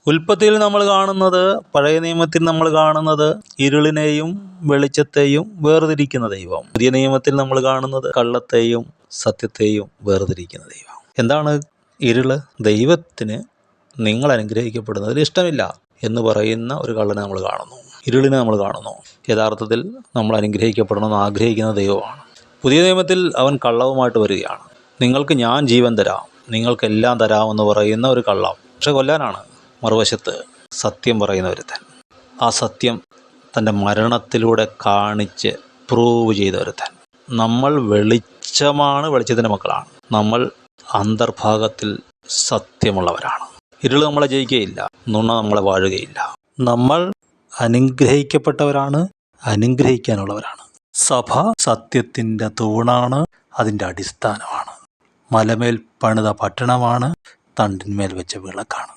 ഉൽപ്പത്തിയിൽ നമ്മൾ കാണുന്നത്, പഴയ നിയമത്തിൽ നമ്മൾ കാണുന്നത് ഇരുളിനെയും വെളിച്ചത്തെയും വേർതിരിക്കുന്ന ദൈവം. പുതിയ നിയമത്തിൽ നമ്മൾ കാണുന്നത് കള്ളത്തെയും സത്യത്തെയും വേർതിരിക്കുന്ന ദൈവം. എന്താണ് ഇരുള്? ദൈവത്തിന് നിങ്ങൾ അനുഗ്രഹിക്കപ്പെടുന്നതിൽ ഇഷ്ടമില്ല എന്ന് പറയുന്ന ഒരു കള്ളനെ നമ്മൾ കാണുന്നു, ഇരുളിനെ നമ്മൾ കാണുന്നു. യഥാർത്ഥത്തിൽ നമ്മൾ അനുഗ്രഹിക്കപ്പെടണമെന്ന് ആഗ്രഹിക്കുന്ന ദൈവമാണ്. പുതിയ നിയമത്തിൽ അവൻ കള്ളവുമായിട്ട് വരികയാണ്. നിങ്ങൾക്ക് ഞാൻ ജീവൻ തരാം, നിങ്ങൾക്കെല്ലാം തരാമെന്ന് പറയുന്ന ഒരു കള്ളം. പക്ഷെ കൊല്ലാനാണ്. മറുവശത്ത് സത്യം പറയുന്ന ഒരുത്തൻ. ആ സത്യം തൻ്റെ മരണത്തിലൂടെ കാണിച്ച് പ്രൂവ് ചെയ്ത ഒരുത്തൻ. നമ്മൾ വെളിച്ചമാണ്, വെളിച്ചത്തിൻ്റെ മക്കളാണ്. നമ്മൾ അന്തർഭാഗത്തിൽ സത്യമുള്ളവരാണ്. ഇരുൾ നമ്മളെ ജയിക്കുകയില്ല, നുണ നമ്മളെ വാഴുകയില്ല. നമ്മൾ അനുഗ്രഹിക്കപ്പെട്ടവരാണ്, അനുഗ്രഹിക്കാനുള്ളവരാണ്. സഭ സത്യത്തിൻ്റെ തൂണാണ്, അതിൻ്റെ അടിസ്ഥാനമാണ്. മലമേൽ പണിത പട്ടണമാണ്, തണ്ടിന്മേൽ വെച്ച വിളക്കാണ്.